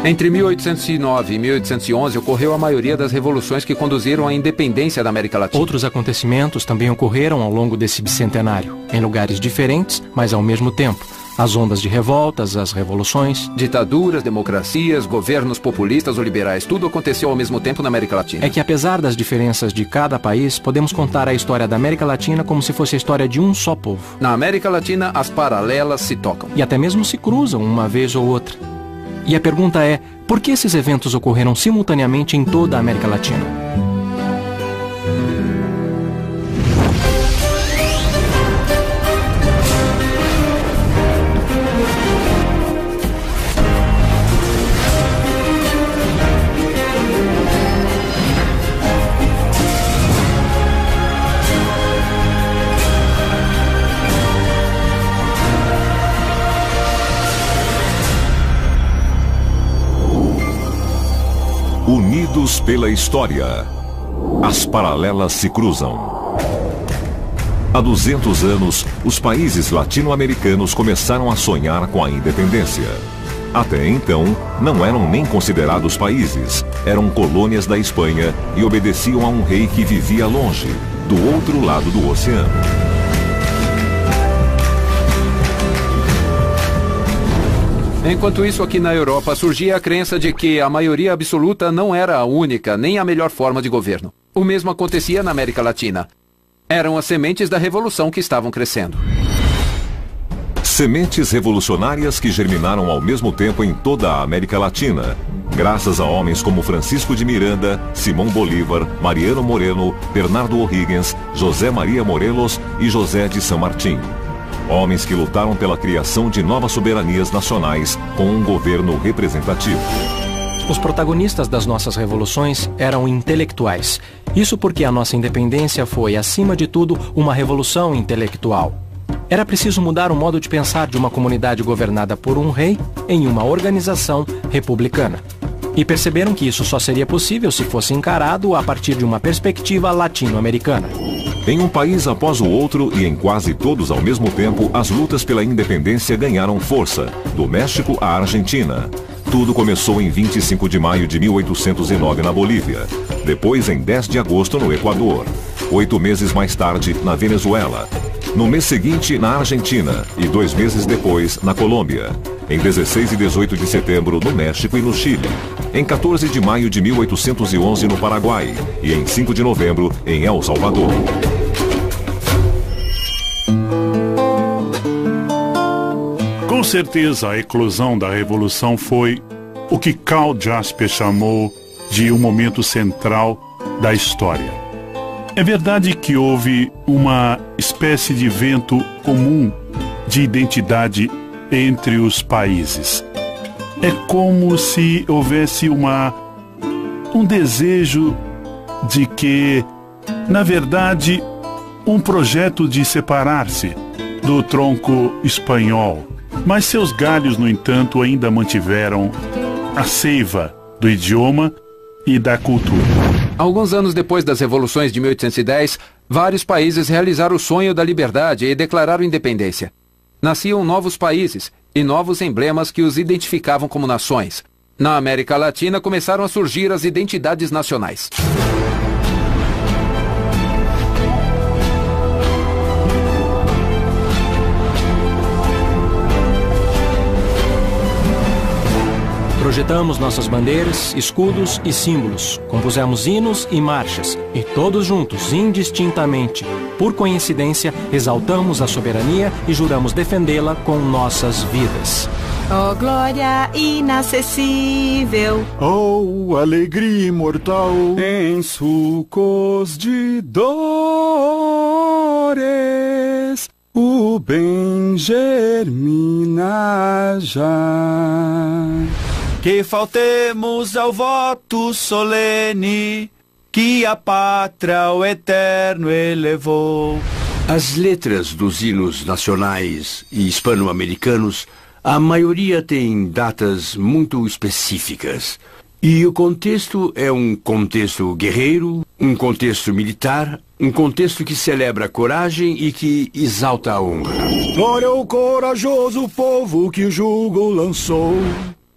Entre 1809 e 1811 ocorreu a maioria das revoluções que conduziram à independência da América Latina. Outros acontecimentos também ocorreram ao longo desse bicentenário, em lugares diferentes, mas ao mesmo tempo. As ondas de revoltas, as revoluções... Ditaduras, democracias, governos populistas ou liberais, tudo aconteceu ao mesmo tempo na América Latina. É que apesar das diferenças de cada país, podemos contar a história da América Latina como se fosse a história de um só povo. Na América Latina, as paralelas se tocam. E até mesmo se cruzam uma vez ou outra. E a pergunta é, por que esses eventos ocorreram simultaneamente em toda a América Latina? Unidos pela história, as paralelas se cruzam. Há 200 anos, os países latino-americanos começaram a sonhar com a independência. Até então, não eram nem considerados países, eram colônias da Espanha e obedeciam a um rei que vivia longe, do outro lado do oceano. Enquanto isso, aqui na Europa, surgia a crença de que a maioria absoluta não era a única, nem a melhor forma de governo. O mesmo acontecia na América Latina. Eram as sementes da revolução que estavam crescendo. Sementes revolucionárias que germinaram ao mesmo tempo em toda a América Latina, graças a homens como Francisco de Miranda, Simão Bolívar, Mariano Moreno, Bernardo O'Higgins, José Maria Morelos e José de San Martín. Homens que lutaram pela criação de novas soberanias nacionais com um governo representativo. Os protagonistas das nossas revoluções eram intelectuais. Isso porque a nossa independência foi, acima de tudo, uma revolução intelectual. Era preciso mudar o modo de pensar de uma comunidade governada por um rei em uma organização republicana. E perceberam que isso só seria possível se fosse encarado a partir de uma perspectiva latino-americana. Em um país após o outro e em quase todos ao mesmo tempo, as lutas pela independência ganharam força, do México à Argentina. Tudo começou em 25 de maio de 1809 na Bolívia, depois em 10 de agosto no Equador, 8 meses mais tarde na Venezuela, no mês seguinte na Argentina e 2 meses depois na Colômbia, em 16 e 18 de setembro no México e no Chile, em 14 de maio de 1811 no Paraguai e em 5 de novembro em El Salvador. Com certeza, a eclosão da Revolução foi o que Karl Jasper chamou de um momento central da história. É verdade que houve uma espécie de vento comum de identidade entre os países. É como se houvesse um desejo de que, na verdade, um projeto de separar-se do tronco espanhol. Mas seus galhos, no entanto, ainda mantiveram a seiva do idioma e da cultura. Alguns anos depois das revoluções de 1810, vários países realizaram o sonho da liberdade e declararam independência. Nasciam novos países e novos emblemas que os identificavam como nações. Na América Latina começaram a surgir as identidades nacionais. Projetamos nossas bandeiras, escudos e símbolos, compusemos hinos e marchas, e todos juntos, indistintamente, por coincidência, exaltamos a soberania e juramos defendê-la com nossas vidas. Oh, glória inacessível! Oh, alegria imortal! Em sulcos de dores, o bem germina já. Que faltemos ao voto solene que a pátria ao eterno elevou. As letras dos hinos nacionais e hispano-americanos, a maioria tem datas muito específicas. E o contexto é um contexto guerreiro, um contexto militar, um contexto que celebra a coragem e que exalta a honra. Glória ao corajoso povo que o jugo lançou.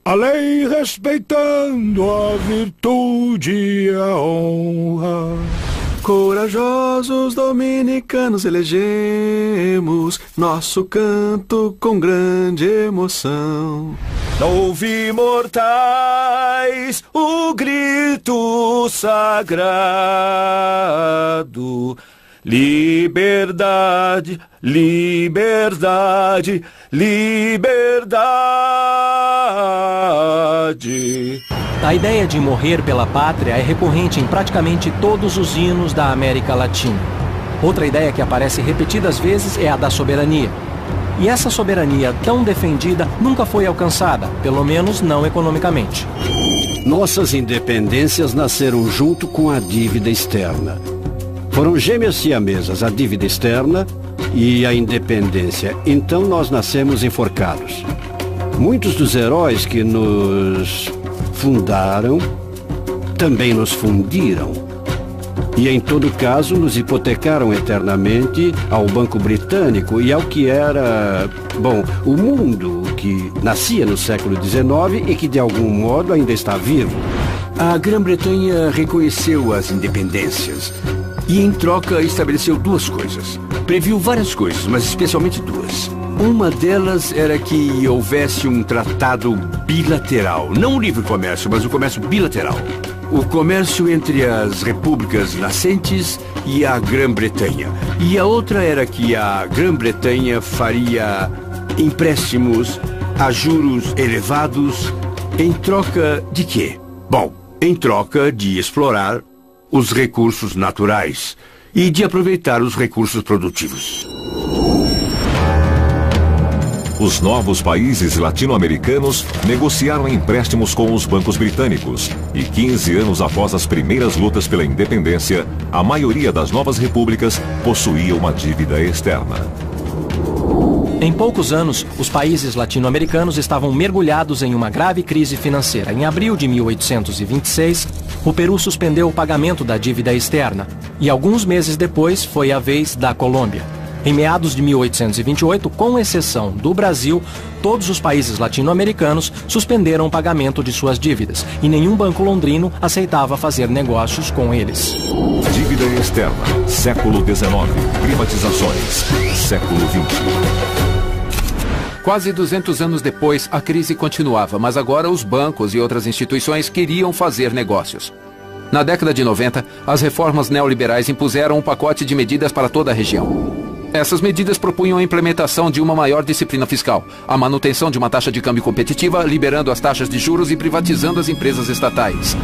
a lei respeitando a virtude e a honra. Corajosos dominicanos elegemos nosso canto com grande emoção. Ouvi, mortais, o grito sagrado. Liberdade, liberdade, liberdade. A ideia de morrer pela pátria é recorrente em praticamente todos os hinos da América Latina. Outra ideia que aparece repetidas vezes é a da soberania. E essa soberania tão defendida nunca foi alcançada, pelo menos não economicamente. Nossas independências nasceram junto com a dívida externa. Foram gêmeas siamesas, a dívida externa e a independência. Então nós nascemos enforcados. Muitos dos heróis que nos fundaram também nos fundiram. E em todo caso nos hipotecaram eternamente ao Banco Britânico e ao que era, o mundo que nascia no século XIX e que de algum modo ainda está vivo. A Grã-Bretanha reconheceu as independências e em troca estabeleceu duas coisas. Previu várias coisas, mas especialmente duas. Uma delas era que houvesse um tratado bilateral, não o livre comércio, mas o comércio bilateral. O comércio entre as repúblicas nascentes e a Grã-Bretanha. E a outra era que a Grã-Bretanha faria empréstimos a juros elevados em troca de quê? Em troca de explorar os recursos naturais e de aproveitar os recursos produtivos. Os novos países latino-americanos negociaram empréstimos com os bancos britânicos e 15 anos após as primeiras lutas pela independência, a maioria das novas repúblicas possuía uma dívida externa. Em poucos anos, os países latino-americanos estavam mergulhados em uma grave crise financeira. Em abril de 1826, o Peru suspendeu o pagamento da dívida externa e alguns meses depois foi a vez da Colômbia. Em meados de 1828, com exceção do Brasil, todos os países latino-americanos suspenderam o pagamento de suas dívidas e nenhum banco londrino aceitava fazer negócios com eles. Dívida externa, século XIX. Privatizações, século XX. Quase 200 anos depois, a crise continuava, mas agora os bancos e outras instituições queriam fazer negócios. Na década de 90, as reformas neoliberais impuseram um pacote de medidas para toda a região. Essas medidas propunham a implementação de uma maior disciplina fiscal, a manutenção de uma taxa de câmbio competitiva, liberando as taxas de juros e privatizando as empresas estatais.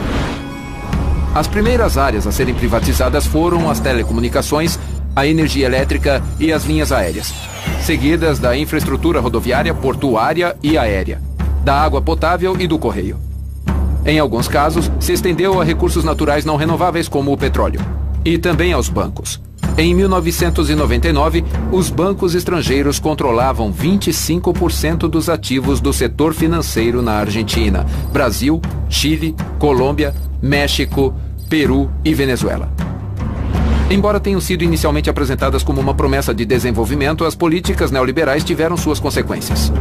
As primeiras áreas a serem privatizadas foram as telecomunicações, a energia elétrica e as linhas aéreas, seguidas da infraestrutura rodoviária, portuária e aérea, da água potável e do correio. Em alguns casos, se estendeu a recursos naturais não renováveis como o petróleo, e também aos bancos. Em 1999, os bancos estrangeiros controlavam 25% dos ativos do setor financeiro na Argentina, Brasil, Chile, Colômbia, México, Peru e Venezuela. Embora tenham sido inicialmente apresentadas como uma promessa de desenvolvimento, as políticas neoliberais tiveram suas consequências.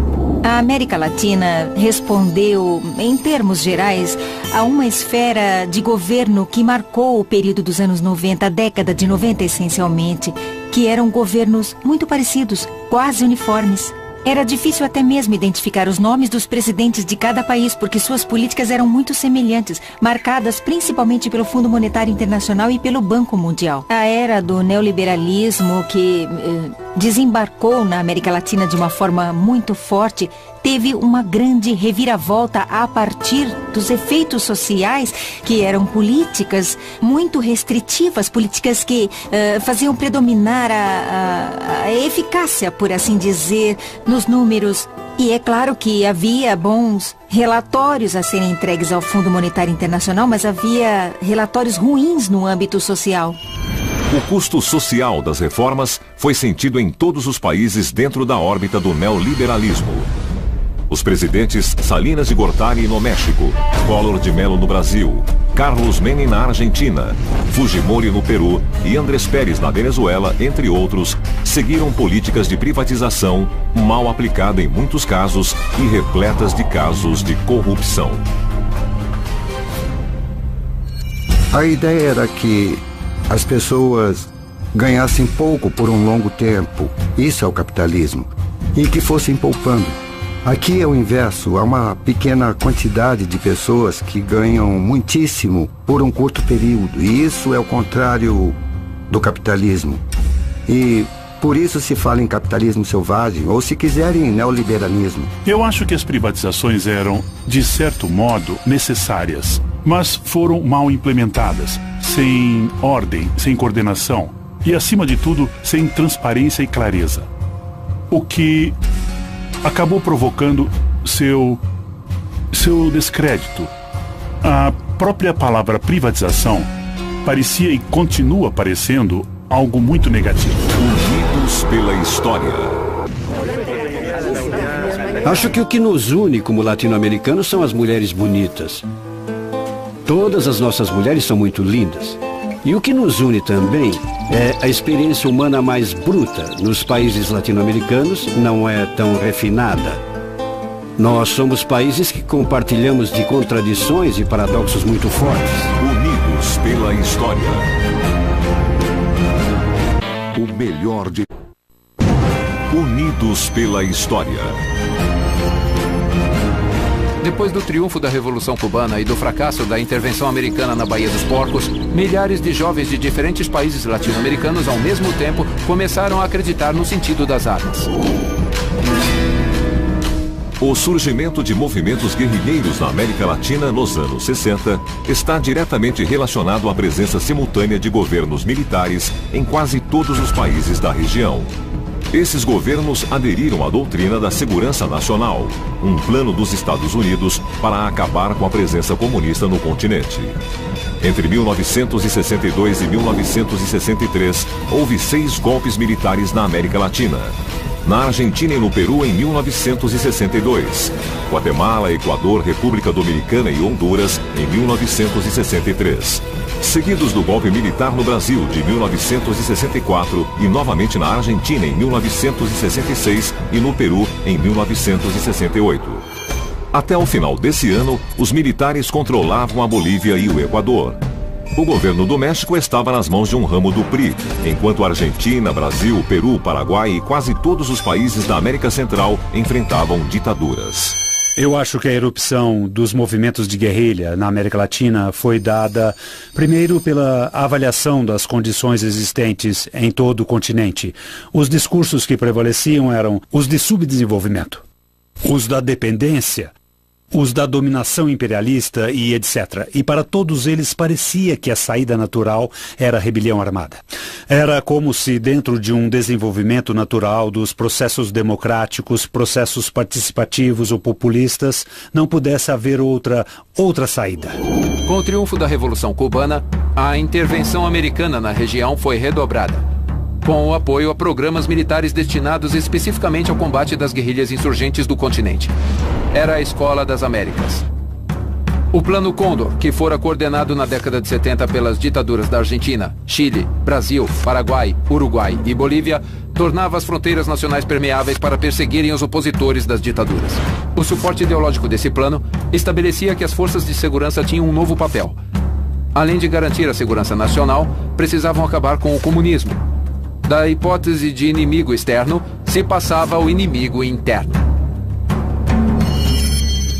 A América Latina respondeu, em termos gerais, a uma esfera de governo que marcou o período dos anos 90, a década de 90 essencialmente, que eram governos muito parecidos, quase uniformes. Era difícil até mesmo identificar os nomes dos presidentes de cada país, porque suas políticas eram muito semelhantes, marcadas principalmente pelo Fundo Monetário Internacional e pelo Banco Mundial. A era do neoliberalismo, que desembarcou na América Latina de uma forma muito forte, teve uma grande reviravolta a partir dos efeitos sociais, que eram políticas muito restritivas, políticas que faziam predominar a eficácia, por assim dizer, nos números. E é claro que havia bons relatórios a serem entregues ao Fundo Monetário Internacional, mas havia relatórios ruins no âmbito social. O custo social das reformas foi sentido em todos os países dentro da órbita do neoliberalismo. Os presidentes Salinas de Gortari no México, Collor de Mello no Brasil, Carlos Menem na Argentina, Fujimori no Peru e Andrés Pérez na Venezuela, entre outros, seguiram políticas de privatização mal aplicada em muitos casos e repletas de casos de corrupção. A ideia era que as pessoas ganhassem pouco por um longo tempo, isso é o capitalismo, e que fossem poupando. Aqui é o inverso, há uma pequena quantidade de pessoas que ganham muitíssimo por um curto período, e isso é o contrário do capitalismo. E por isso se fala em capitalismo selvagem, ou se quiserem, neoliberalismo. Eu acho que as privatizações eram, de certo modo, necessárias, mas foram mal implementadas, sem ordem, sem coordenação e, acima de tudo, sem transparência e clareza. O que acabou provocando seu descrédito. A própria palavra privatização parecia e continua parecendo algo muito negativo. Unidos pela história. Acho que o que nos une como latino-americanos são as mulheres bonitas. Todas as nossas mulheres são muito lindas. E o que nos une também é a experiência humana mais bruta. Nos países latino-americanos não é tão refinada. Nós somos países que compartilhamos de contradições e paradoxos muito fortes. Unidos pela história. O melhor de... Unidos pela história. Depois do triunfo da Revolução Cubana e do fracasso da intervenção americana na Baía dos Porcos, milhares de jovens de diferentes países latino-americanos, ao mesmo tempo, começaram a acreditar no sentido das armas. O surgimento de movimentos guerrilheiros na América Latina nos anos 60 está diretamente relacionado à presença simultânea de governos militares em quase todos os países da região. Esses governos aderiram à doutrina da segurança nacional, um plano dos Estados Unidos para acabar com a presença comunista no continente. Entre 1962 e 1963, houve 6 golpes militares na América Latina. Na Argentina e no Peru em 1962, Guatemala, Equador, República Dominicana e Honduras em 1963. Seguidos do golpe militar no Brasil de 1964 e novamente na Argentina em 1966 e no Peru em 1968. Até o final desse ano, os militares controlavam a Bolívia e o Equador. O governo do México estava nas mãos de um ramo do PRI, enquanto a Argentina, Brasil, Peru, Paraguai e quase todos os países da América Central enfrentavam ditaduras. Eu acho que a erupção dos movimentos de guerrilha na América Latina foi dada, primeiro, pela avaliação das condições existentes em todo o continente. Os discursos que prevaleciam eram os de subdesenvolvimento, os da dependência, os da dominação imperialista e etc. E para todos eles parecia que a saída natural era a rebelião armada. Era como se dentro de um desenvolvimento natural dos processos democráticos, processos participativos ou populistas, não pudesse haver outra saída. Com o triunfo da Revolução Cubana, a intervenção americana na região foi redobrada, com o apoio a programas militares destinados especificamente ao combate das guerrilhas insurgentes do continente. Era a Escola das Américas. O Plano Cóndor, que fora coordenado na década de 70 pelas ditaduras da Argentina, Chile, Brasil, Paraguai, Uruguai e Bolívia, tornava as fronteiras nacionais permeáveis para perseguirem os opositores das ditaduras. O suporte ideológico desse plano estabelecia que as forças de segurança tinham um novo papel. Além de garantir a segurança nacional, precisavam acabar com o comunismo. Da hipótese de inimigo externo, se passava ao inimigo interno.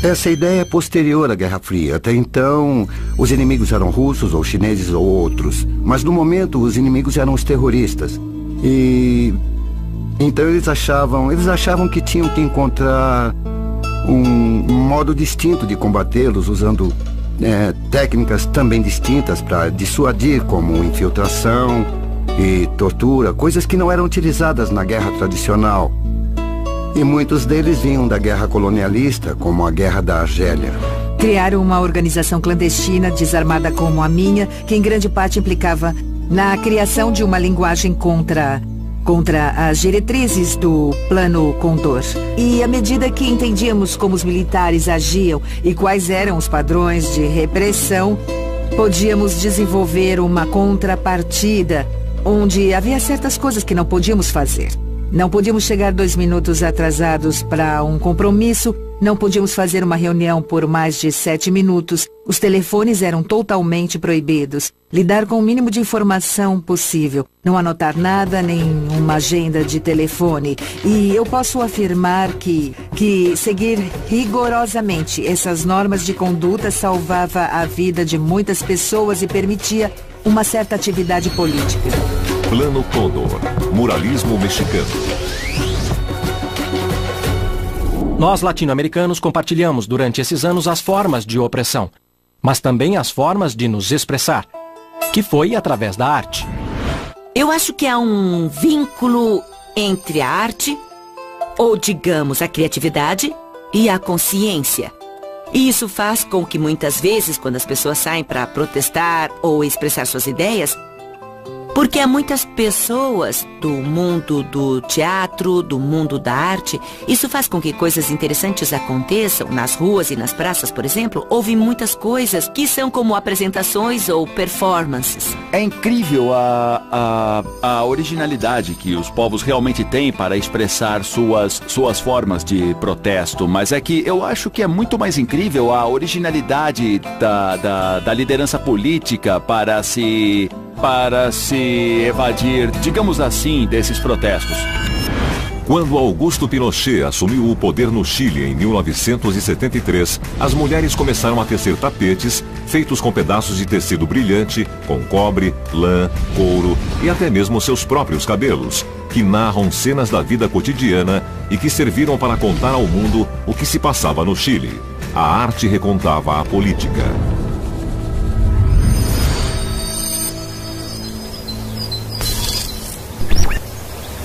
Essa ideia é posterior à Guerra Fria. Até então, os inimigos eram russos ou chineses ou outros. Mas no momento, os inimigos eram os terroristas. E então eles achavam que tinham que encontrar um modo distinto de combatê-los, usando técnicas também distintas para dissuadir, como infiltração e tortura, coisas que não eram utilizadas na guerra tradicional. E muitos deles vinham da guerra colonialista, como a Guerra da Argélia. Criaram uma organização clandestina, desarmada como a minha, que em grande parte implicava na criação de uma linguagem contra as diretrizes do Plano Cóndor. E à medida que entendíamos como os militares agiam e quais eram os padrões de repressão, Podíamos desenvolver uma contrapartida, onde havia certas coisas que não podíamos fazer. Não podíamos chegar 2 minutos atrasados para um compromisso, não podíamos fazer uma reunião por mais de 7 minutos, os telefones eram totalmente proibidos, lidar com o mínimo de informação possível, não anotar nada, nem uma agenda de telefone. E eu posso afirmar que seguir rigorosamente essas normas de conduta salvava a vida de muitas pessoas e permitia uma certa atividade política. Plano Cóndor, muralismo mexicano. Nós, latino-americanos, compartilhamos durante esses anos as formas de opressão, mas também as formas de nos expressar, que foi através da arte. Eu acho que há um vínculo entre a arte, ou digamos a criatividade, e a consciência. E isso faz com que muitas vezes, quando as pessoas saem para protestar ou expressar suas ideias, porque há muitas pessoas do mundo do teatro, do mundo da arte, isso faz com que coisas interessantes aconteçam nas ruas e nas praças, por exemplo. Houve muitas coisas que são como apresentações ou performances. É incrível a originalidade que os povos realmente têm para expressar suas formas de protesto, mas é que eu acho que é muito mais incrível a originalidade da liderança política para se evadir, digamos assim, desses protestos. Quando Augusto Pinochet assumiu o poder no Chile em 1973, as mulheres começaram a tecer tapetes feitos com pedaços de tecido brilhante, com cobre, lã, couro e até mesmo seus próprios cabelos, que narram cenas da vida cotidiana e que serviram para contar ao mundo o que se passava no Chile. A arte recontava a política.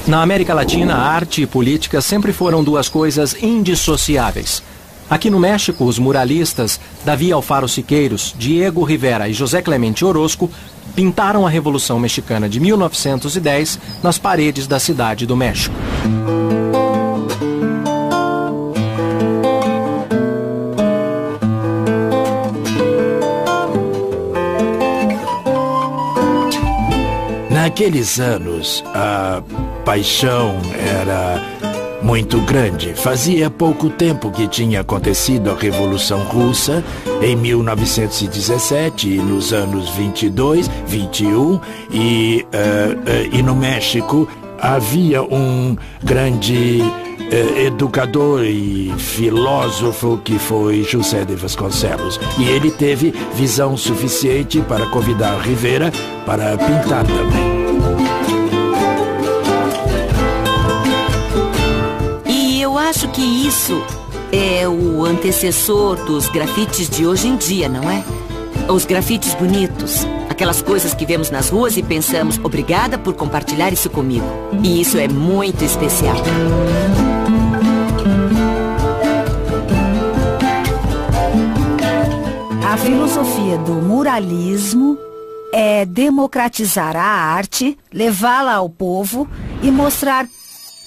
Na América Latina, a arte e política sempre foram duas coisas indissociáveis. Aqui no México, os muralistas Davi Alfaro Siqueiros, Diego Rivera e José Clemente Orozco pintaram a Revolução Mexicana de 1910 nas paredes da Cidade do México. Naqueles anos, a paixão era muito grande. Fazia pouco tempo que tinha acontecido a Revolução Russa, em 1917, e nos anos 22, 21, e no México havia um grande educador e filósofo que foi José de Vasconcelos. E ele teve visão suficiente para convidar Rivera para pintar também. E eu acho que isso é o antecessor dos grafites de hoje em dia, não é? Os grafites bonitos. Aquelas coisas que vemos nas ruas e pensamos, obrigada por compartilhar isso comigo. E isso é muito especial. A filosofia do muralismo é democratizar a arte, levá-la ao povo e mostrar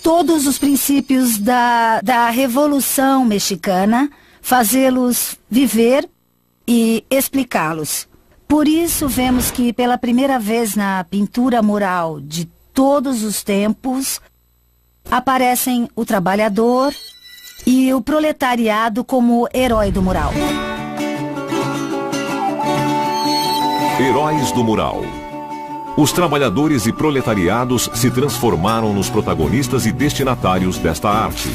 todos os princípios da Revolução Mexicana, fazê-los viver e explicá-los. Por isso, vemos que pela primeira vez na pintura mural de todos os tempos, aparecem o trabalhador e o proletariado como herói do mural. Heróis do mural. Os trabalhadores e proletariados se transformaram nos protagonistas e destinatários desta arte,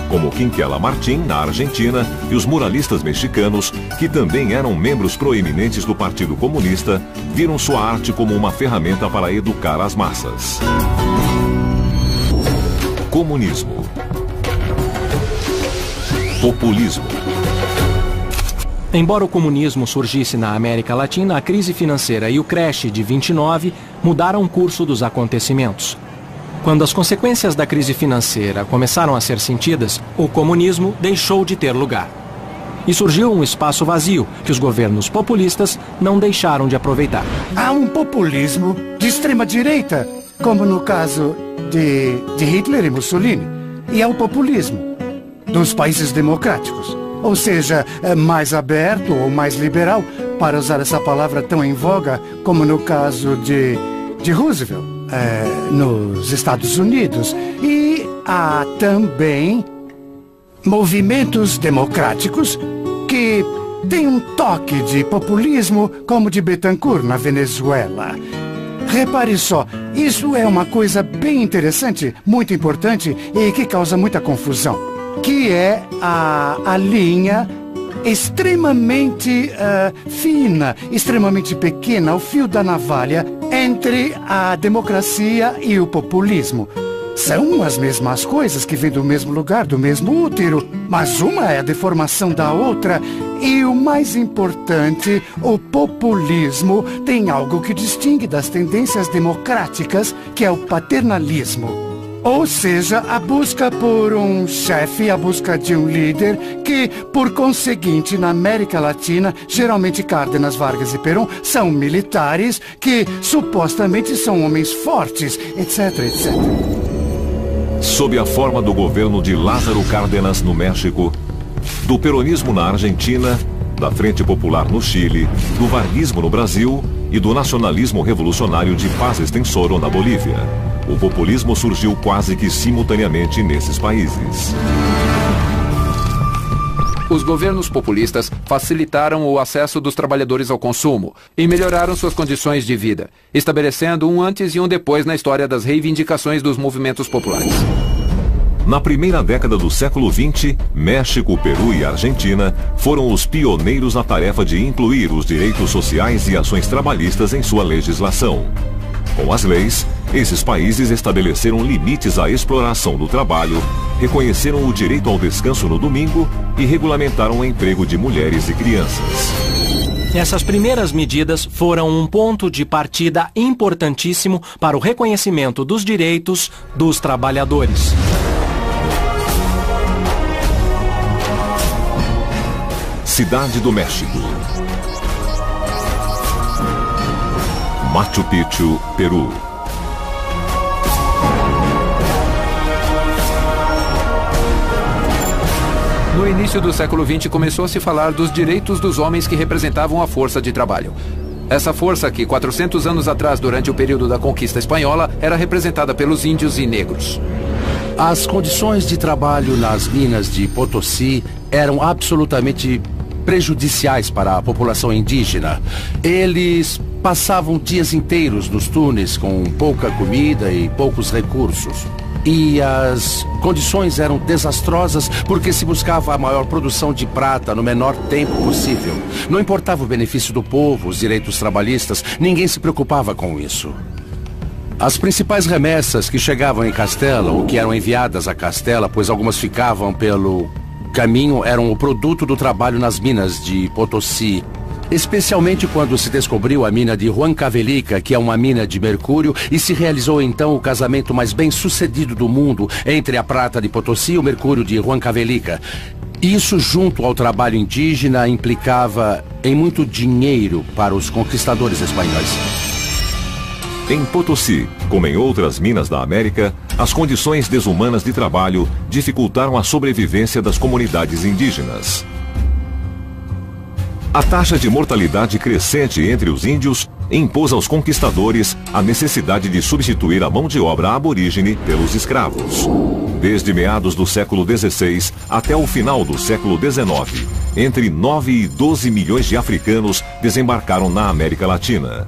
como Quinquela Martín, na Argentina, e os muralistas mexicanos, que também eram membros proeminentes do Partido Comunista, viram sua arte como uma ferramenta para educar as massas. Comunismo. Populismo. Embora o comunismo surgisse na América Latina, a crise financeira e o crash de 29 mudaram o curso dos acontecimentos. Quando as consequências da crise financeira começaram a ser sentidas, o comunismo deixou de ter lugar. E surgiu um espaço vazio que os governos populistas não deixaram de aproveitar. Há um populismo de extrema-direita, como no caso de Hitler e Mussolini. E há o populismo dos países democráticos, ou seja, mais aberto ou mais liberal, para usar essa palavra tão em voga, como no caso de Roosevelt, nos Estados Unidos. E há também movimentos democráticos que têm um toque de populismo, como de Betancourt, na Venezuela. Repare só, isso é uma coisa bem interessante, muito importante e que causa muita confusão, que é a linha extremamente fina, extremamente pequena, o fio da navalha entre a democracia e o populismo. São as mesmas coisas que vêm do mesmo lugar, do mesmo útero, mas uma é a deformação da outra. E o mais importante, o populismo tem algo que distingue das tendências democráticas, que é o paternalismo. Ou seja, a busca por um chefe, a busca de um líder que, por conseguinte, na América Latina, geralmente Cárdenas, Vargas e Perón são militares que supostamente são homens fortes, etc, etc. Sob a forma do governo de Lázaro Cárdenas no México, do peronismo na Argentina, da Frente Popular no Chile, do varguismo no Brasil e do nacionalismo revolucionário de Paz Extensoro na Bolívia. O populismo surgiu quase que simultaneamente nesses países. Os governos populistas facilitaram o acesso dos trabalhadores ao consumo e melhoraram suas condições de vida, estabelecendo um antes e um depois na história das reivindicações dos movimentos populares. Na primeira década do século XX, México, Peru e Argentina foram os pioneiros na tarefa de incluir os direitos sociais e ações trabalhistas em sua legislação. Com as leis, esses países estabeleceram limites à exploração do trabalho, reconheceram o direito ao descanso no domingo e regulamentaram o emprego de mulheres e crianças. Essas primeiras medidas foram um ponto de partida importantíssimo para o reconhecimento dos direitos dos trabalhadores. Cidade do México. Machu Picchu, Peru. No início do século XX começou a se falar dos direitos dos homens que representavam a força de trabalho. Essa força que, 400 anos atrás, durante o período da conquista espanhola, era representada pelos índios e negros. As condições de trabalho nas minas de Potosí eram absolutamente prejudiciais para a população indígena. Eles passavam dias inteiros nos túneis com pouca comida e poucos recursos. E as condições eram desastrosas porque se buscava a maior produção de prata no menor tempo possível. Não importava o benefício do povo, os direitos trabalhistas, ninguém se preocupava com isso. As principais remessas que chegavam em Castela, ou que eram enviadas a Castela, pois algumas ficavam pelo caminho, eram o produto do trabalho nas minas de Potosí. Especialmente quando se descobriu a mina de Huancavelica, que é uma mina de mercúrio, e se realizou então o casamento mais bem sucedido do mundo entre a prata de Potosí e o mercúrio de Huancavelica. Isso, junto ao trabalho indígena, implicava em muito dinheiro para os conquistadores espanhóis. Em Potosí, como em outras minas da América, as condições desumanas de trabalho dificultaram a sobrevivência das comunidades indígenas. A taxa de mortalidade crescente entre os índios impôs aos conquistadores a necessidade de substituir a mão de obra aborígene pelos escravos. Desde meados do século XVI até o final do século XIX, entre 9 e 12 milhões de africanos desembarcaram na América Latina.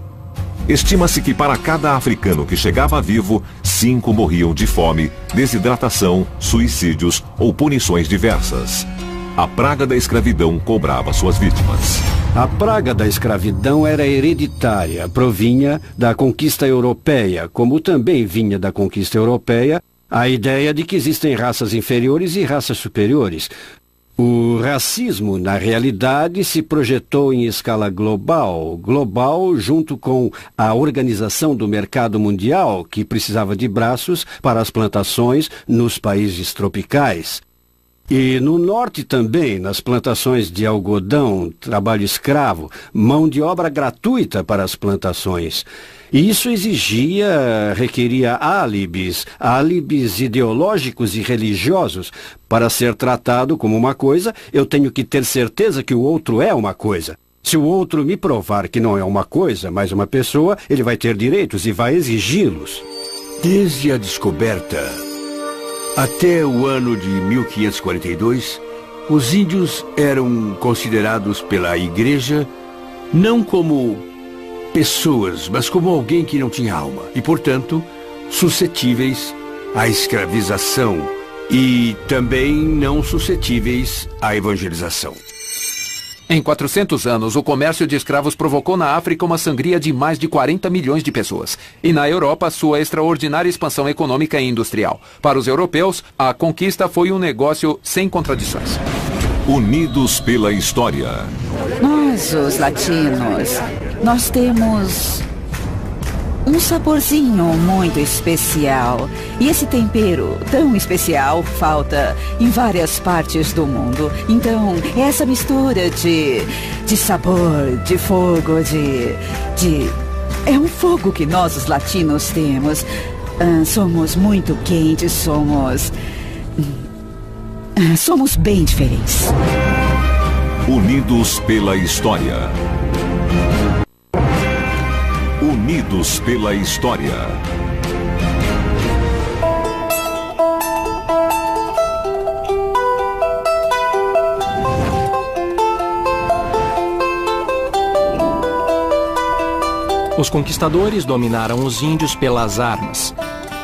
Estima-se que para cada africano que chegava vivo, 5 morriam de fome, desidratação, suicídios ou punições diversas. A praga da escravidão cobrava suas vítimas. A praga da escravidão era hereditária, provinha da conquista europeia, como também vinha da conquista europeia a ideia de que existem raças inferiores e raças superiores. O racismo, na realidade, se projetou em escala global junto com a Organização do Mercado Mundial, que precisava de braços para as plantações nos países tropicais. E no norte também, nas plantações de algodão, trabalho escravo, mão de obra gratuita para as plantações. E isso requeria álibis ideológicos e religiosos. Para ser tratado como uma coisa, eu tenho que ter certeza que o outro é uma coisa. Se o outro me provar que não é uma coisa, mas uma pessoa, ele vai ter direitos e vai exigi-los. Desde a descoberta até o ano de 1542, os índios eram considerados pela igreja não como pessoas, mas como alguém que não tinha alma e, portanto, suscetíveis à escravização e também não suscetíveis à evangelização. Em 400 anos, o comércio de escravos provocou na África uma sangria de mais de 40 milhões de pessoas. E na Europa, sua extraordinária expansão econômica e industrial. Para os europeus, a conquista foi um negócio sem contradições. Unidos pela história. Nós, os latinos, nós temos um saborzinho muito especial. E esse tempero tão especial falta em várias partes do mundo. Então, essa mistura de sabor, de fogo, é um fogo que nós, os latinos, temos. Somos muito quentes, somos bem diferentes. Unidos pela história. Unidos pela história. Os conquistadores dominaram os índios pelas armas.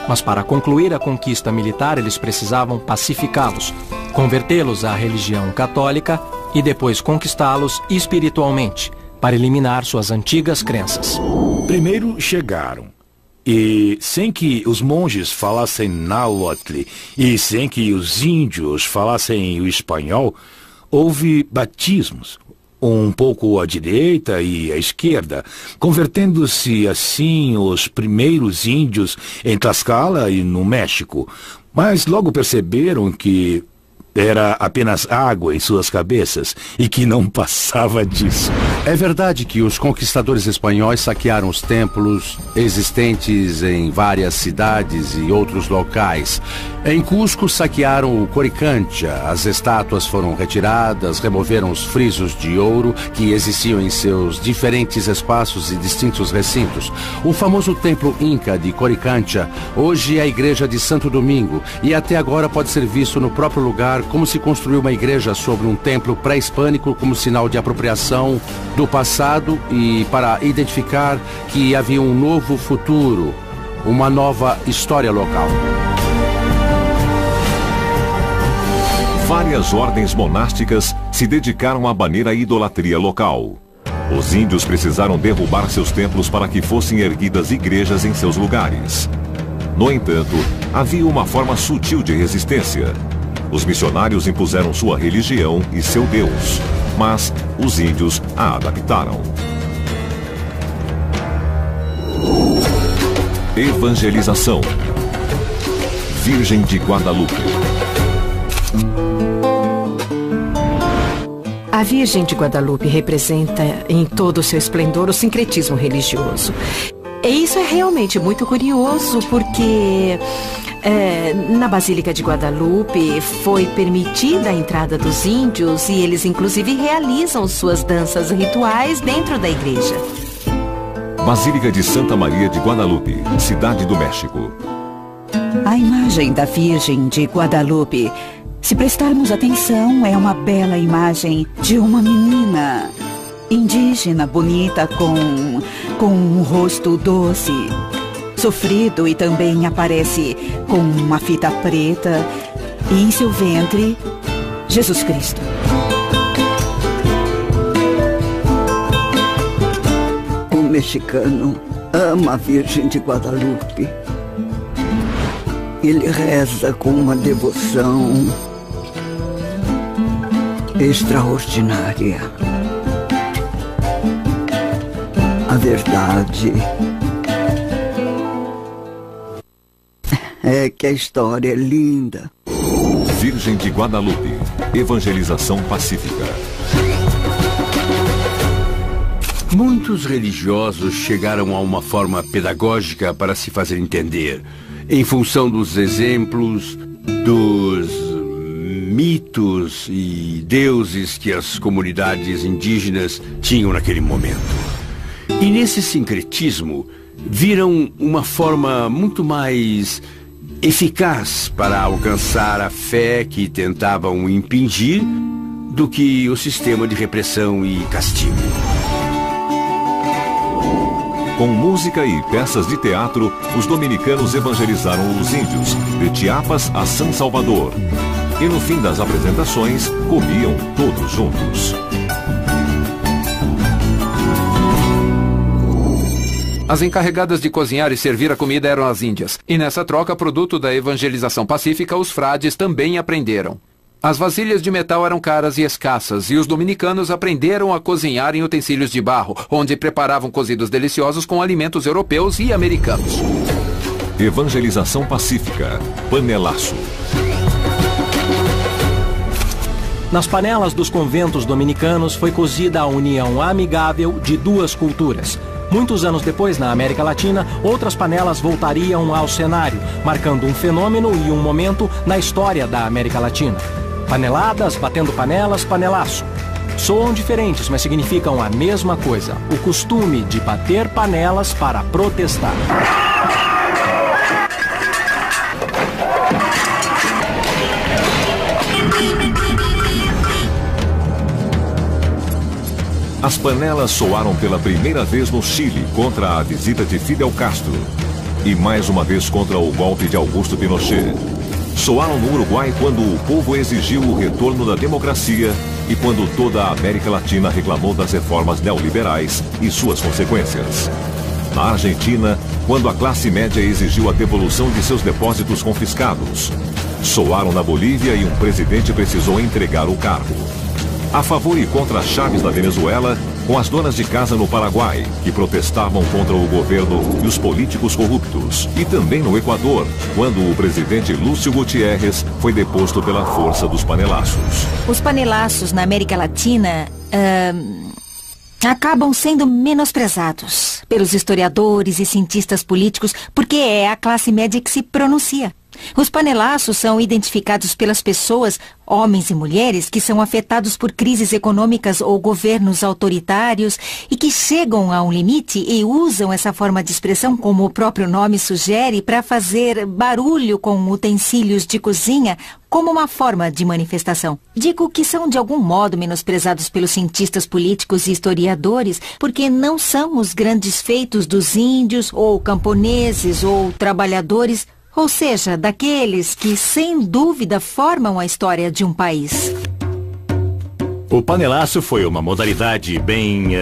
Mas para concluir a conquista militar, eles precisavam pacificá-los, convertê-los à religião católica e depois conquistá-los espiritualmente, para eliminar suas antigas crenças. Primeiro chegaram, e sem que os monges falassem náhuatl e sem que os índios falassem o espanhol, houve batismos, um pouco à direita e à esquerda, convertendo-se assim os primeiros índios em Tlaxcala e no México. Mas logo perceberam que era apenas água em suas cabeças e que não passava disso. É verdade que os conquistadores espanhóis saquearam os templos existentes em várias cidades e outros locais. Em Cusco saquearam o Coricancha, as estátuas foram retiradas, removeram os frisos de ouro que existiam em seus diferentes espaços e distintos recintos. O famoso templo Inca de Coricancha hoje é a igreja de Santo Domingo e até agora pode ser visto no próprio lugar como se construiu uma igreja sobre um templo pré-hispânico como sinal de apropriação do passado e para identificar que havia um novo futuro, uma nova história local. Várias ordens monásticas se dedicaram a banir a idolatria local. Os índios precisaram derrubar seus templos para que fossem erguidas igrejas em seus lugares. No entanto, havia uma forma sutil de resistência. Os missionários impuseram sua religião e seu Deus, mas os índios a adaptaram. Evangelização. Virgem de Guadalupe. A Virgem de Guadalupe representa em todo o seu esplendor o sincretismo religioso. E isso é realmente muito curioso porque na Basílica de Guadalupe foi permitida a entrada dos índios e eles inclusive realizam suas danças rituais dentro da igreja. Basílica de Santa Maria de Guadalupe, Cidade do México. A imagem da Virgem de Guadalupe, se prestarmos atenção, é uma bela imagem de uma menina indígena bonita com um rosto doce, sofrido, e também aparece com uma fita preta e em seu ventre Jesus Cristo. O mexicano ama a Virgem de Guadalupe. Ele reza com uma devoção extraordinária. A verdade é que a história é linda. Virgem de Guadalupe. Evangelização pacífica. Muitos religiosos chegaram a uma forma pedagógica para se fazer entender, em função dos exemplos, dos mitos e deuses que as comunidades indígenas tinham naquele momento. E nesse sincretismo, viram uma forma muito mais eficaz para alcançar a fé que tentavam impingir do que o sistema de repressão e castigo. Com música e peças de teatro, os dominicanos evangelizaram os índios, de Chiapas a São Salvador. E no fim das apresentações, comiam todos juntos. As encarregadas de cozinhar e servir a comida eram as índias. E nessa troca, produto da evangelização pacífica, os frades também aprenderam. As vasilhas de metal eram caras e escassas, e os dominicanos aprenderam a cozinhar em utensílios de barro, onde preparavam cozidos deliciosos com alimentos europeus e americanos. Evangelização pacífica. Panelaço. Nas panelas dos conventos dominicanos foi cozida a união amigável de duas culturas. Muitos anos depois, na América Latina, outras panelas voltariam ao cenário, marcando um fenômeno e um momento na história da América Latina. Paneladas, batendo panelas, panelaço. Soam diferentes, mas significam a mesma coisa: o costume de bater panelas para protestar. As panelas soaram pela primeira vez no Chile contra a visita de Fidel Castro e mais uma vez contra o golpe de Augusto Pinochet. Soaram no Uruguai quando o povo exigiu o retorno da democracia e quando toda a América Latina reclamou das reformas neoliberais e suas consequências. Na Argentina, quando a classe média exigiu a devolução de seus depósitos confiscados. Soaram na Bolívia e um presidente precisou entregar o cargo. A favor e contra as chaves da Venezuela, com as donas de casa no Paraguai, que protestavam contra o governo e os políticos corruptos. E também no Equador, quando o presidente Lúcio Gutiérrez foi deposto pela força dos panelaços. Os panelaços na América Latina acabam sendo menosprezados pelos historiadores e cientistas políticos, porque é a classe média que se pronuncia. Os panelaços são identificados pelas pessoas, homens e mulheres, que são afetados por crises econômicas ou governos autoritários e que chegam a um limite e usam essa forma de expressão, como o próprio nome sugere, para fazer barulho com utensílios de cozinha como uma forma de manifestação. Digo que são de algum modo menosprezados pelos cientistas políticos e historiadores porque não são os grandes feitos dos índios ou camponeses ou trabalhadores, ou seja, daqueles que, sem dúvida, formam a história de um país. O panelaço foi uma modalidade bem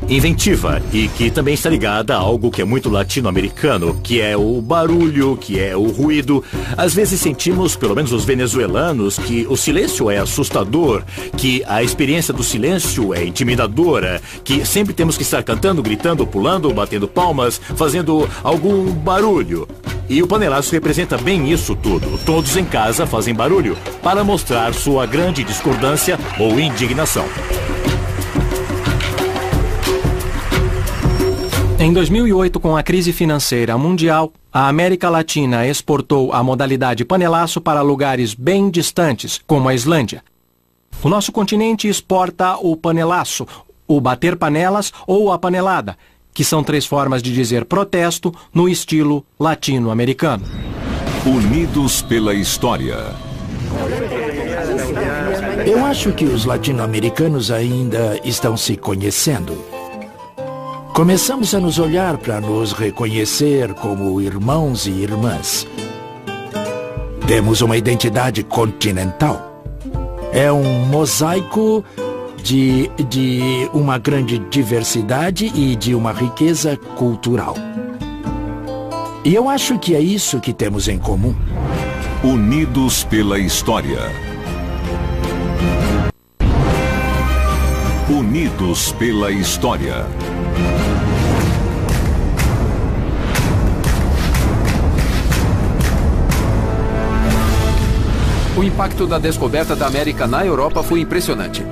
inventiva e que também está ligada a algo que é muito latino-americano, que é o barulho, que é o ruído. Às vezes sentimos, pelo menos os venezuelanos, que o silêncio é assustador, que a experiência do silêncio é intimidadora, que sempre temos que estar cantando, gritando, pulando, batendo palmas, fazendo algum barulho. E o panelaço representa bem isso tudo. Todos em casa fazem barulho para mostrar sua grande discordância ou indignação. Em 2008, com a crise financeira mundial, a América Latina exportou a modalidade panelaço para lugares bem distantes, como a Islândia. O nosso continente exporta o panelaço, o bater panelas ou a panelada, que são 3 formas de dizer protesto no estilo latino-americano. Unidos pela história. Eu acho que os latino-americanos ainda estão se conhecendo. Começamos a nos olhar para nos reconhecer como irmãos e irmãs. Temos uma identidade continental. É um mosaico de uma grande diversidade e de uma riqueza cultural. E eu acho que é isso que temos em comum. Unidos pela história. Unidos pela história. O impacto da descoberta da América na Europa foi impressionante.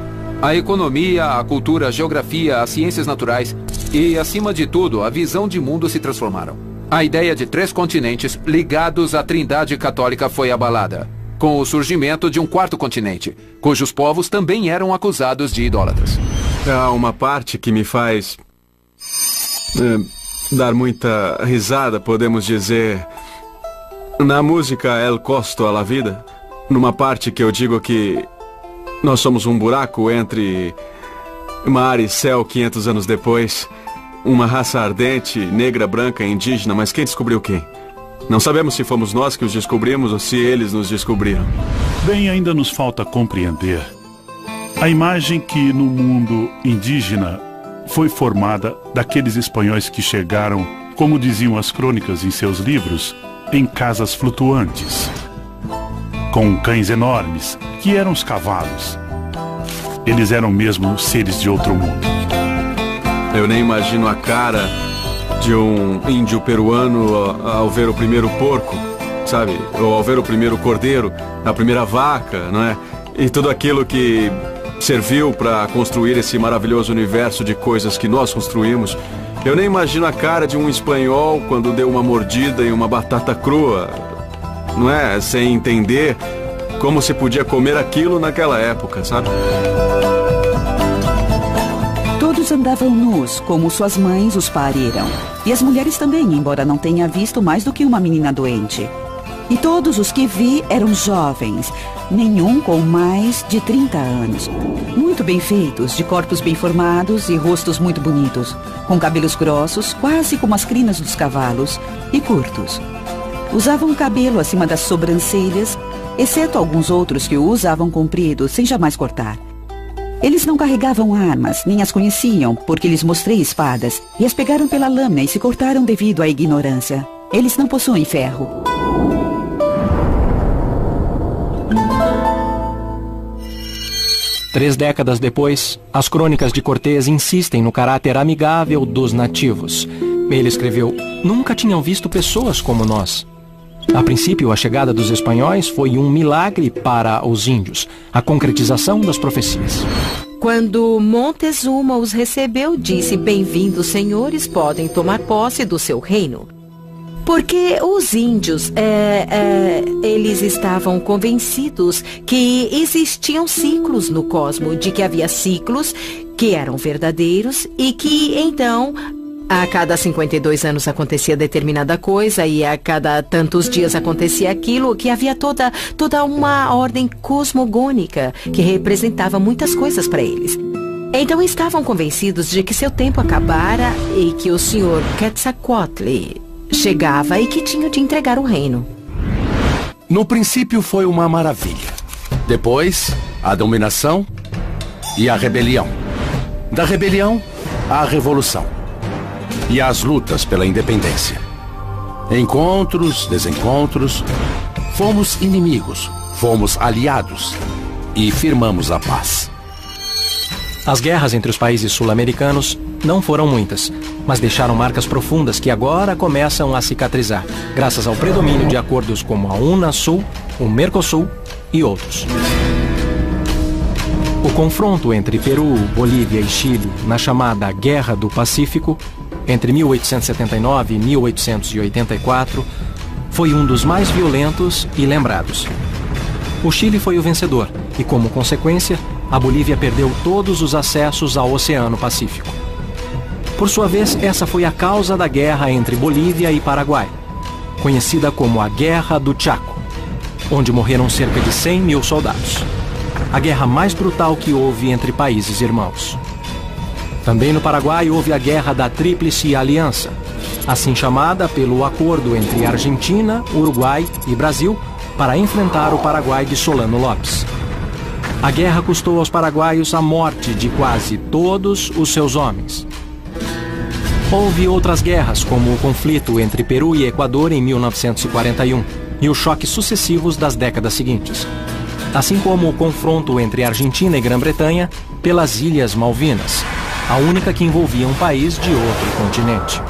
A economia, a cultura, a geografia, as ciências naturais e, acima de tudo, a visão de mundo se transformaram. A ideia de 3 continentes ligados à Trindade Católica foi abalada, com o surgimento de um 4º continente, cujos povos também eram acusados de idólatras. Há uma parte que me faz dar muita risada, podemos dizer. Na música El Costo a la Vida, numa parte que eu digo que nós somos um buraco entre mar e céu 500 anos depois, uma raça ardente, negra, branca, indígena, mas quem descobriu quem? Não sabemos se fomos nós que os descobrimos ou se eles nos descobriram. Bem, ainda nos falta compreender a imagem que no mundo indígena foi formada daqueles espanhóis que chegaram, como diziam as crônicas em seus livros, em casas flutuantes, com cães enormes, que eram os cavalos. Eles eram mesmo seres de outro mundo. Eu nem imagino a cara de um índio peruano ao ver o primeiro porco, sabe? Ou ao ver o primeiro cordeiro, a primeira vaca, não é? E tudo aquilo que serviu para construir esse maravilhoso universo de coisas que nós construímos. Eu nem imagino a cara de um espanhol quando deu uma mordida em uma batata crua, não é? Sem entender como se podia comer aquilo naquela época, sabe? Todos andavam nus, como suas mães os pariram. E as mulheres também, embora não tenha visto mais do que uma menina doente. E todos os que vi eram jovens, nenhum com mais de 30 anos. Muito bem feitos, de corpos bem formados e rostos muito bonitos, com cabelos grossos, quase como as crinas dos cavalos, e curtos. Usavam o cabelo acima das sobrancelhas, exceto alguns outros que o usavam comprido, sem jamais cortar. Eles não carregavam armas, nem as conheciam, porque lhes mostrei espadas, e as pegaram pela lâmina e se cortaram devido à ignorância. Eles não possuem ferro. Três décadas depois, as crônicas de Cortés insistem no caráter amigável dos nativos. Ele escreveu: "Nunca tinham visto pessoas como nós." A princípio, a chegada dos espanhóis foi um milagre para os índios, a concretização das profecias. Quando Montezuma os recebeu, disse: "Bem-vindos, senhores, podem tomar posse do seu reino." Porque os índios, eles estavam convencidos que existiam ciclos no cosmo, de que havia ciclos que eram verdadeiros e que, então, a cada 52 anos acontecia determinada coisa e a cada tantos dias acontecia aquilo, que havia toda uma ordem cosmogônica que representava muitas coisas para eles. Então estavam convencidos de que seu tempo acabara e que o senhor Quetzalcoatl chegava e que tinha de entregar o reino. No princípio foi uma maravilha. Depois, a dominação e a rebelião. Da rebelião, a revolução. E as lutas pela independência. Encontros, desencontros. Fomos inimigos, fomos aliados e firmamos a paz. As guerras entre os países sul-americanos não foram muitas, mas deixaram marcas profundas que agora começam a cicatrizar, graças ao predomínio de acordos como a Unasul, o Mercosul e outros. O confronto entre Peru, Bolívia e Chile na chamada Guerra do Pacífico, entre 1879 e 1884, foi um dos mais violentos e lembrados. O Chile foi o vencedor e, como consequência, a Bolívia perdeu todos os acessos ao Oceano Pacífico. Por sua vez, essa foi a causa da guerra entre Bolívia e Paraguai, conhecida como a Guerra do Chaco, onde morreram cerca de 100 mil soldados. A guerra mais brutal que houve entre países irmãos. Também no Paraguai houve a Guerra da Tríplice Aliança, assim chamada pelo acordo entre Argentina, Uruguai e Brasil para enfrentar o Paraguai de Solano Lopes. A guerra custou aos paraguaios a morte de quase todos os seus homens. Houve outras guerras, como o conflito entre Peru e Equador em 1941 e os choques sucessivos das décadas seguintes, assim como o confronto entre Argentina e Grã-Bretanha pelas Ilhas Malvinas, a única que envolvia um país de outro continente.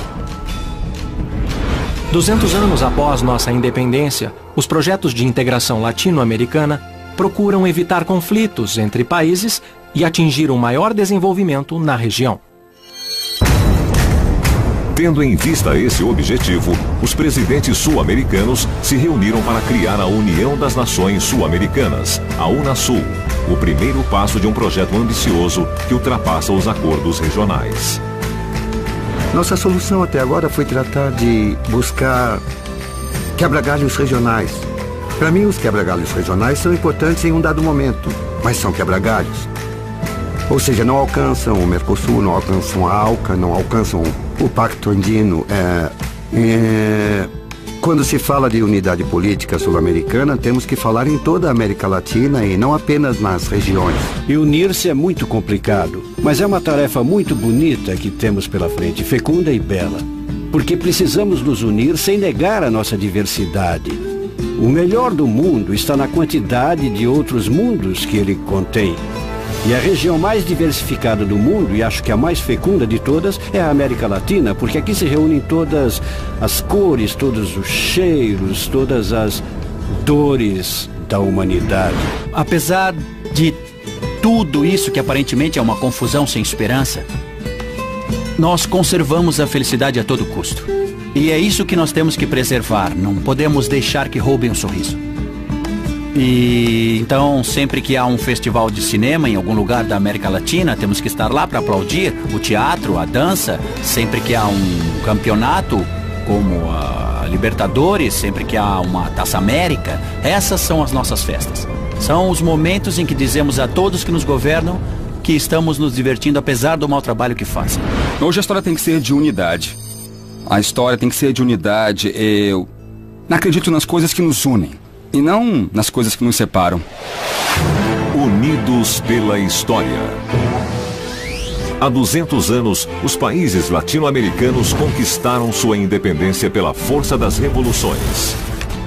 200 anos após nossa independência, os projetos de integração latino-americana procuram evitar conflitos entre países e atingir um maior desenvolvimento na região. Tendo em vista esse objetivo, os presidentes sul-americanos se reuniram para criar a União das Nações Sul-Americanas, a UNASUL, o primeiro passo de um projeto ambicioso que ultrapassa os acordos regionais. Nossa solução até agora foi tratar de buscar quebra-galhos regionais. Para mim, os quebra-galhos regionais são importantes em um dado momento, mas são quebra-galhos. Ou seja, não alcançam o Mercosul, não alcançam a ALCA, não alcançam o Pacto Andino. Quando se fala de unidade política sul-americana, temos que falar em toda a América Latina e não apenas nas regiões. E unir-se é muito complicado, mas é uma tarefa muito bonita que temos pela frente, fecunda e bela. Porque precisamos nos unir sem negar a nossa diversidade. O melhor do mundo está na quantidade de outros mundos que ele contém. E a região mais diversificada do mundo, e acho que a mais fecunda de todas, é a América Latina, porque aqui se reúnem todas as cores, todos os cheiros, todas as dores da humanidade. Apesar de tudo isso que aparentemente é uma confusão sem esperança, nós conservamos a felicidade a todo custo. E é isso que nós temos que preservar, não podemos deixar que roubem o sorriso. E então, sempre que há um festival de cinema em algum lugar da América Latina, temos que estar lá para aplaudir o teatro, a dança. Sempre que há um campeonato, como a Libertadores, sempre que há uma Taça América, essas são as nossas festas. São os momentos em que dizemos a todos que nos governam que estamos nos divertindo apesar do mau trabalho que fazem. Hoje a história tem que ser de unidade. A história tem que ser de unidade. Eu não acredito nas coisas que nos unem e não nas coisas que nos separam. Unidos pela história. Há 200 anos, os países latino-americanos conquistaram sua independência pela força das revoluções.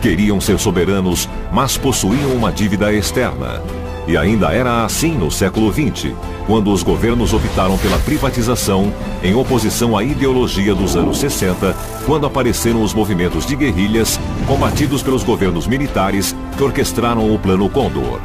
Queriam ser soberanos, mas possuíam uma dívida externa. E ainda era assim no século XX, quando os governos optaram pela privatização, em oposição à ideologia dos anos 60, quando apareceram os movimentos de guerrilhas, combatidos pelos governos militares que orquestraram o Plano Condor.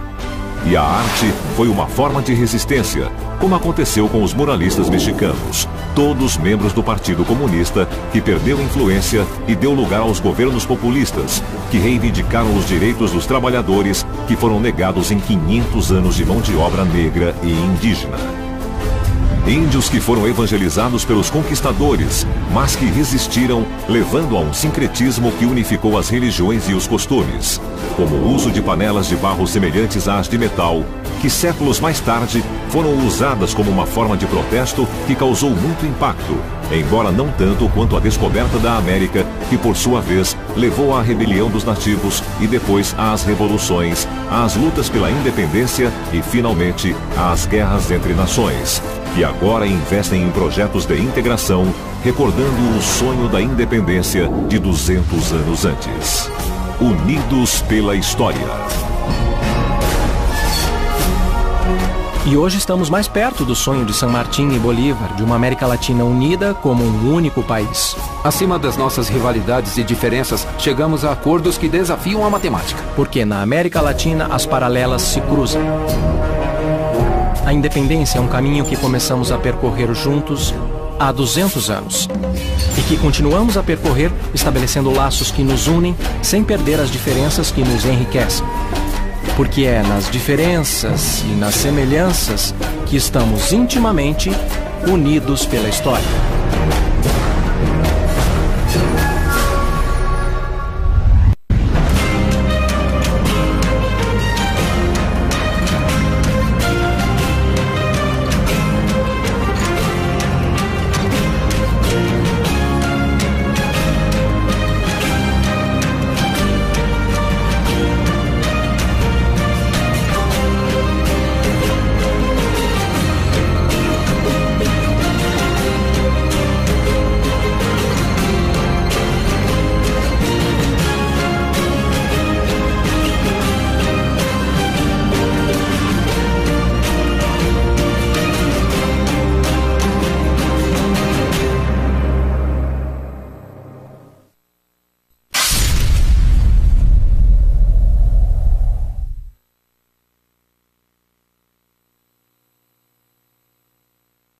E a arte foi uma forma de resistência, como aconteceu com os muralistas mexicanos, todos membros do Partido Comunista, que perdeu influência e deu lugar aos governos populistas, que reivindicaram os direitos dos trabalhadores que foram negados em 500 anos de mão de obra negra e indígena. Índios que foram evangelizados pelos conquistadores, mas que resistiram, levando a um sincretismo que unificou as religiões e os costumes, como o uso de panelas de barro semelhantes às de metal, que séculos mais tarde foram usadas como uma forma de protesto que causou muito impacto, embora não tanto quanto a descoberta da América, que por sua vez levou à rebelião dos nativos e depois às revoluções, às lutas pela independência e finalmente às guerras entre nações, que agora investem em projetos de integração, recordando o sonho da independência de 200 anos antes. Unidos pela história. E hoje estamos mais perto do sonho de San Martín e Bolívar, de uma América Latina unida como um único país. Acima das nossas rivalidades e diferenças, chegamos a acordos que desafiam a matemática. Porque na América Latina as paralelas se cruzam. A independência é um caminho que começamos a percorrer juntos há 200 anos. E que continuamos a percorrer estabelecendo laços que nos unem sem perder as diferenças que nos enriquecem. Porque é nas diferenças e nas semelhanças que estamos intimamente unidos pela história.